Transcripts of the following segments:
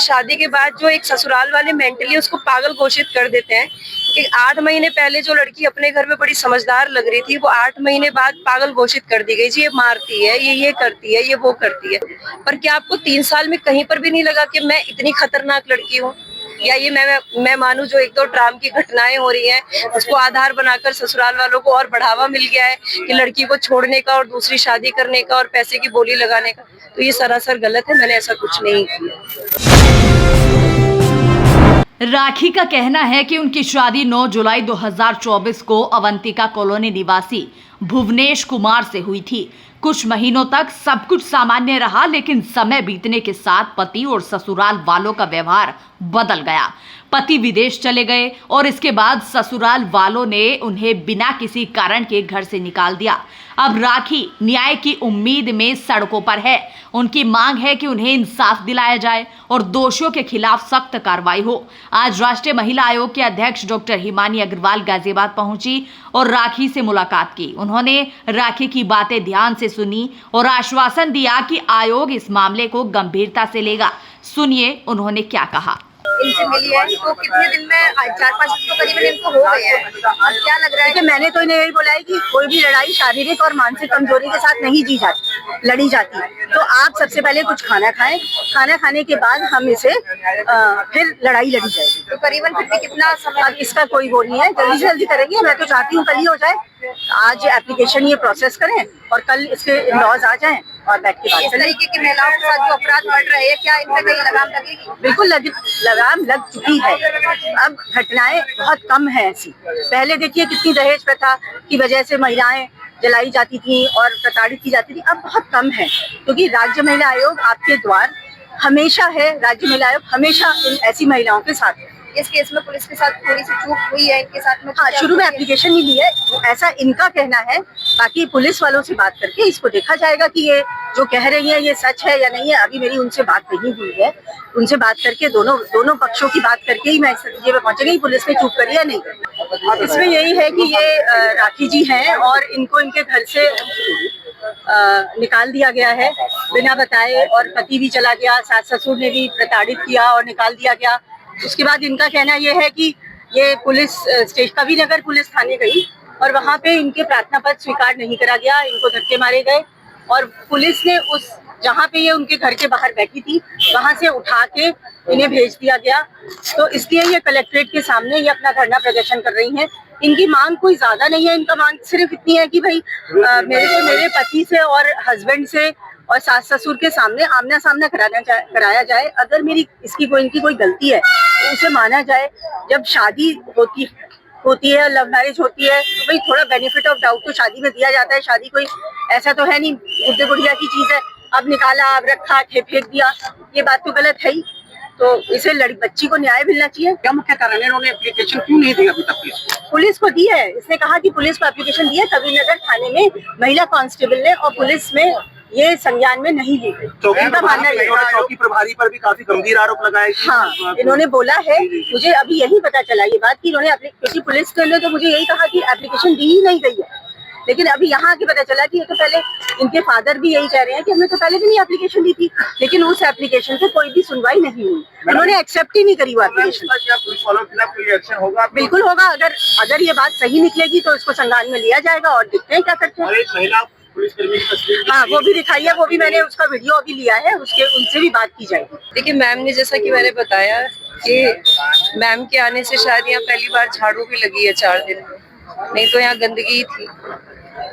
शादी के बाद जो एक ससुराल वाले मेंटली उसको पागल घोषित कर देते हैं कि 8 महीने पहले जो लड़की अपने घर में बड़ी समझदार लग रही थी वो 8 महीने बाद पागल घोषित कर दी गई। जी ये मारती है, ये करती है, ये वो करती है। पर क्या आपको 3 साल में कहीं पर भी नहीं लगा कि मैं इतनी खतरनाक लड़की हूँ? या ये मैं मानूं जो 1-2 ड्राम की घटनाएं हो रही हैं उसको आधार बनाकर ससुराल वालों को और बढ़ावा मिल गया है कि लड़की को छोड़ने का और दूसरी शादी करने का और पैसे की बोली लगाने का, तो ये सरासर गलत है। मैंने ऐसा कुछ नहीं किया। राखी का कहना है कि उनकी शादी 9 जुलाई 2024 को अवंतिका कॉलोनी निवासी भुवनेश कुमार से हुई थी। कुछ महीनों तक सब कुछ सामान्य रहा, लेकिन समय बीतने के साथ पति और ससुराल वालों का व्यवहार बदल गया। पति विदेश चले गए और इसके बाद ससुराल वालों ने उन्हें बिना किसी कारण के घर से निकाल दिया। अब राखी न्याय की उम्मीद में सड़कों पर है। उनकी मांग है कि उन्हें इंसाफ दिलाया जाए और दोषियों के खिलाफ सख्त कार्रवाई हो। आज राष्ट्रीय महिला आयोग के अध्यक्ष डॉक्टर हिमानी अग्रवाल गाजियाबाद पहुंची और राखी से मुलाकात की। उन्होंने राखी की बातें ध्यान से सुनी और आश्वासन दिया कि आयोग इस मामले को गंभीरता से लेगा। सुनिए उन्होंने क्या कहा। इनसे मिली है तो कितने दिन में 4-5 दिन तो करीबन इनको हो गए हैं। क्या लग रहा है कि मैंने तो इन्हें यही बोला है कि कोई भी लड़ाई शारीरिक और मानसिक कमजोरी के साथ नहीं लड़ी जाती। तो आप सबसे पहले कुछ खाना खाएं, खाना खाने के बाद हम इसे फिर लड़ाई लड़ी जाएगी। तो करीबन कितना समय? इसका कोई वो नहीं है, जल्दी से जल्दी करेंगे। मैं तो चाहती हूँ कल ही हो जाए। आज एप्लीकेशन ये प्रोसेस करें और कल इसके लॉज आ जाएं और बैठ के बात करें। इस तरीके की महिलाओं के साथ जो अपराध बढ़ रहे हैं, क्या इन पे कहीं लगाम लगेगी? बिल्कुल लगाम लग चुकी है। अब घटनाएं बहुत कम है ऐसी। पहले देखिए कितनी दहेज प्रथा की वजह से महिलाएं जलाई जाती थी और प्रताड़ित की जाती थी, अब बहुत कम है। क्योंकि राज्य महिला आयोग आपके द्वार हमेशा है। राज्य महिला आयोग हमेशा ऐसी महिलाओं के साथ है। इस केस में पुलिस के साथ थोड़ी सी चूक हुई है इनके साथ में। हाँ, शुरू में एप्लीकेशन ही ली है, ऐसा इनका कहना है। बाकी पुलिस वालों से बात करके इसको देखा जाएगा कि ये जो कह रही है ये सच है या नहीं है। अभी मेरी उनसे बात नहीं हुई है। उनसे बात करके दोनों पक्षों की बात करके ही मैं इस नतीजे में पहुंचेंगे पुलिस ने चूक करी है नहीं। इसमें यही है कि ये राखी जी हैं और इनको इनके घर से निकाल दिया गया है बिना बताए, और पति भी चला गया, सास ससुर ने भी प्रताड़ित किया और निकाल दिया गया। उसके बाद इनका कहना यह है कि ये पुलिस कविनगर पुलिस थाने गई और वहां पे इनके प्रार्थना पत्र स्वीकार नहीं करा गया, इनको धक्के मारे गए और पुलिस ने उस जहाँ पे ये उनके घर के बाहर बैठी थी वहां से उठा के इन्हें भेज दिया गया। तो इसलिए ये कलेक्ट्रेट के सामने ये अपना धरना प्रदर्शन कर रही हैं। इनकी मांग कोई ज्यादा नहीं है, इनका मांग सिर्फ इतनी है कि भाई मेरे पति से और हस्बैंड से और सास ससुर के सामने आमना सामना कराया जाए। अगर इनकी कोई गलती है तो उसे माना जाए। जब शादी होती है, लव मैरिज होती है, तो भाई थोड़ा बेनिफिट ऑफ डाउट तो शादी में दिया जाता है। शादी कोई ऐसा तो है नहीं गुड्डे गुड़िया की चीज है, अब निकाला, अब रखा, फेंक दिया, ये बात तो गलत है ही। तो इसे बच्ची को न्याय मिलना चाहिए। क्या मुख्य कारण है इन्होंने एप्लीकेशन क्यों नहीं दी अभी तक? पुलिस को दी है, इसने कहा कि पुलिस को एप्लीकेशन दी है कविनगर थाने में महिला कांस्टेबल ने, और पुलिस में ये संज्ञान में नहीं ली गई। चौकी प्रभारी पर भी काफी गंभीर आरोप लगाए। हाँ, इन्होंने बोला है, मुझे अभी यही पता चला ये बात कि इन्होंने क्योंकि पुलिस के लिए तो मुझे यही कहा कि एप्लीकेशन दी ही नहीं गई है, लेकिन अभी यहाँ आके पता चला कि ये तो पहले इनके फादर भी यही कह रहे हैं कि हमने तो पहले भी नहीं एप्लीकेशन दी थी, लेकिन उस एप्लीकेशन पे कोई भी सुनवाई नहीं हुई। उन्होंने एक्सेप्ट ही नहीं करी वो एप्लीकेशन। क्या पुलिस वालों के खिलाफ कोई एक्शन होगा? बिल्कुल होगा। अगर ये बात सही निकलेगी तो इसको संज्ञान में लिया जाएगा और देखते हैं क्या करते हैं। पुलिसकर्मी की तस्वीर, हाँ, वो भी दिखाई है, वो भी मैंने उसका वीडियो अभी लिया है, उनसे भी बात की जाएगी। देखिए मैम ने, जैसा कि मैंने बताया कि मैम के आने से शायद यहाँ पहली बार झाड़ू भी लगी है 4 दिन में, नहीं तो यहाँ गंदगी ही थी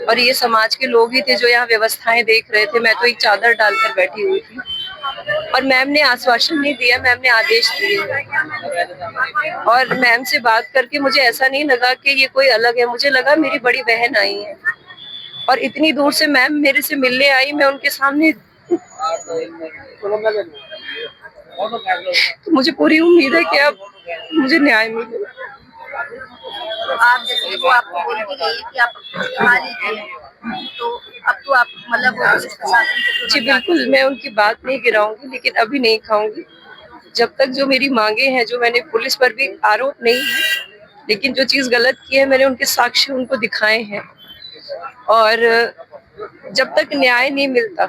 और ये समाज के लोग ही थे जो यहाँ व्यवस्थाएं देख रहे थे। मैं तो एक चादर डालकर बैठी हुई थी और मैम ने आश्वासन नहीं दिया, मैम ने आदेश दिए। और मैम से बात करके मुझे ऐसा नहीं लगा कि ये कोई अलग है, मुझे लगा मेरी बड़ी बहन आई है और इतनी दूर से मैम मेरे से मिलने आई। मैं उनके सामने, तो मुझे पूरी उम्मीद है कि अब मुझे न्याय मिले। आप जैसे वो आपको बोलती गई कि आप खा लीजिए, तो अब तो आप मतलब जी बिल्कुल, मैं उनकी बात नहीं गिराऊंगी, लेकिन अभी नहीं खाऊंगी जब तक जो मेरी मांगे हैं, जो मैंने पुलिस पर भी आरोप नहीं है, लेकिन जो चीज गलत की है मैंने उनके साक्ष्य उनको दिखाए हैं। और जब तक न्याय नहीं मिलता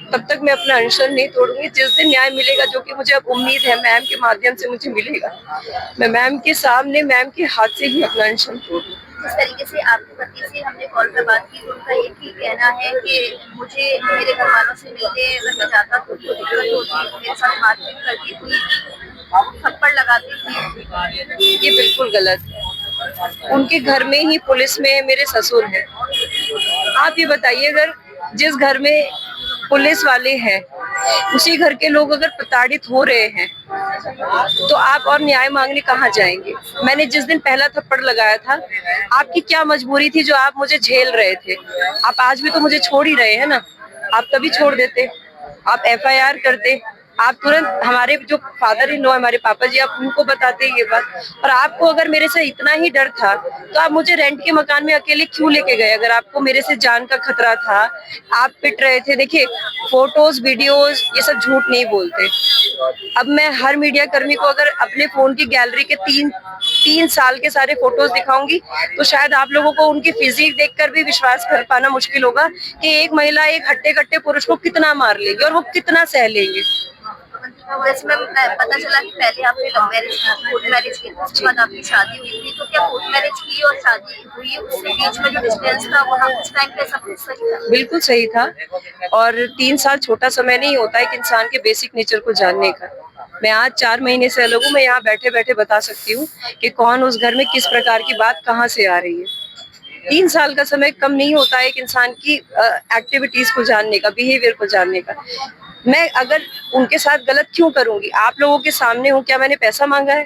तब तक मैं अपना अनशन नहीं तोड़ूंगी। जिस दिन न्याय मिलेगा, जो कि मुझे अब उम्मीद है मैम के माध्यम से मुझे मिलेगा, मैं मैम के सामने मैम के हाथ से ही अपना अनशन तोड़ूंगी। जिस तरीके से आपके पति से हमने कॉल पर बात की तो उनका एक ही कहना है कि मुझे मेरे घर वालों से मिलने अगर मैं जाता तो उनको दिक्कत होती, मेरे साथ मारपीट करती थी, थप्पड़ लगाती थी। ये बिल्कुल गलत है। उनके घर में ही पुलिस में मेरे ससुर हैं। आप ये बताइए, अगर जिस घर में पुलिस वाले हैं उसी घर के लोग अगर प्रताड़ित हो रहे हैं तो आप और न्याय मांगने कहाँ जाएंगे? मैंने जिस दिन पहला थप्पड़ लगाया था, आपकी क्या मजबूरी थी जो आप मुझे झेल रहे थे? आप आज भी तो मुझे छोड़ ही रहे हैं ना। आप तभी छोड़ देते, आप FIR करते, आप तुरंत हमारे जो फादर इन लॉ हमारे पापा जी, आप उनको बताते ये बात। और आपको अगर मेरे से इतना ही डर था तो आप मुझे रेंट के मकान में अकेले क्यों लेके गए? अगर आपको मेरे से जान का खतरा था, आप पिट रहे थे। देखिए, फोटोज वीडियोस ये सब झूठ नहीं बोलते। अब मैं हर मीडिया कर्मी को अगर अपने फोन की गैलरी के तीन साल के सारे फोटोज दिखाऊंगी तो शायद आप लोगों को उनकी फिजिक देखकर भी विश्वास कर पाना मुश्किल होगा कि एक महिला एक हट्टे कट्टे पुरुष को कितना मार लेगी और वो कितना सह लेंगे। जैसे मैम पता चला कि पहले आपने लव मैरिज की, कोर्ट मैरिज की, उसके बाद आपकी शादी हुई थी, तो क्या कोर्ट मैरिज की और शादी हुई उसके बीच में जो डिस्टेंस था वहाँ कुछ टाइम पे सब कुछ सही था? बिल्कुल सही था। और 3 साल छोटा समय नहीं होता एक इंसान के बेसिक नेचर को जानने का। मैं आज 4 महीने से अलग हूँ। मैं यहाँ बैठे बैठे बता सकती हूँ कि कौन उस घर में किस प्रकार की बात कहाँ से आ रही है। 3 साल का समय कम नहीं होता एक इंसान की एक्टिविटीज को जानने का, बिहेवियर को जानने का। मैं अगर उनके साथ गलत क्यों करूंगी? आप लोगों के सामने हूँ, क्या मैंने पैसा मांगा है?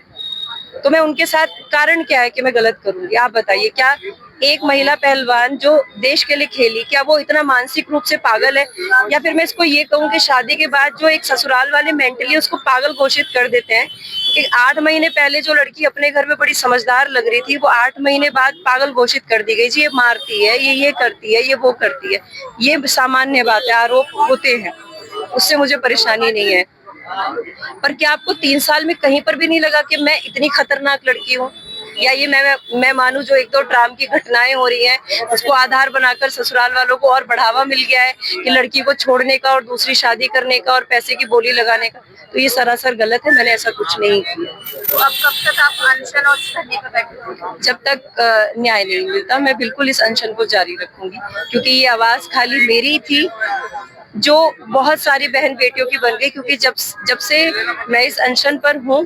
तो मैं उनके साथ कारण क्या है कि मैं गलत करूंगी? आप बताइए, क्या एक महिला पहलवान जो देश के लिए खेली, क्या वो इतना मानसिक रूप से पागल है? या फिर मैं इसको ये कहूँ कि शादी के बाद जो एक ससुराल वाले मेंटली उसको पागल घोषित कर देते हैं कि 8 महीने पहले जो लड़की अपने घर में बड़ी समझदार लग रही थी वो 8 महीने बाद पागल घोषित कर दी गई। जी, ये मारती है, ये करती है, ये वो करती है। ये सामान्य बात है, आरोप होते हैं, उससे मुझे परेशानी नहीं है। पर क्या आपको 3 साल में कहीं पर भी नहीं लगा कि मैं इतनी खतरनाक लड़की हूँ? या ये मैं मानूं जो 1-2 ड्राम की घटनाएं हो रही हैं उसको आधार बनाकर ससुराल वालों को और बढ़ावा मिल गया है कि लड़की को छोड़ने का और दूसरी शादी करने का और पैसे की बोली लगाने का? तो ये सरासर गलत है। मैंने ऐसा कुछ नहीं किया। तो अब कब तक आप अनशन और धरने पर बैठे हो? जब तक न्याय नहीं मिलता मैं बिल्कुल इस अनशन को जारी रखूंगी, क्योंकि ये आवाज खाली मेरी थी जो बहुत सारी बहन बेटियों की बन गई। क्योंकि जब से मैं इस अनशन पर हूँ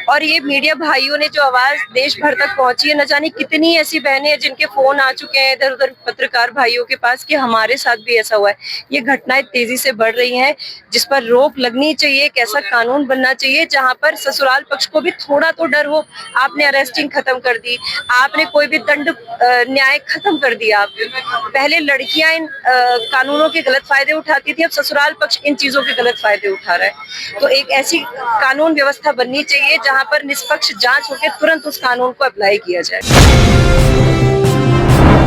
और ये मीडिया भाइयों ने जो आवाज देश भर तक पहुंची है, न जाने कितनी ऐसी बहनें हैं जिनके फोन आ चुके हैं इधर उधर पत्रकार भाइयों के पास कि हमारे साथ भी ऐसा हुआ है। ये घटनाएं तेजी से बढ़ रही हैं जिस पर रोक लगनी चाहिए। एक ऐसा कानून बनना चाहिए जहां पर ससुराल पक्ष को भी थोड़ा तो डर हो। आपने अरेस्टिंग खत्म कर दी, आपने कोई भी दंड न्याय खत्म कर दिया। पहले लड़कियां इन कानूनों के गलत फायदे उठाती थी, अब ससुराल पक्ष इन चीजों के गलत फायदे उठा रहा है। तो एक ऐसी कानून व्यवस्था बननी चाहिए जहां पर निष्पक्ष जांच होकर तुरंत उस कानून को अप्लाई किया जाए।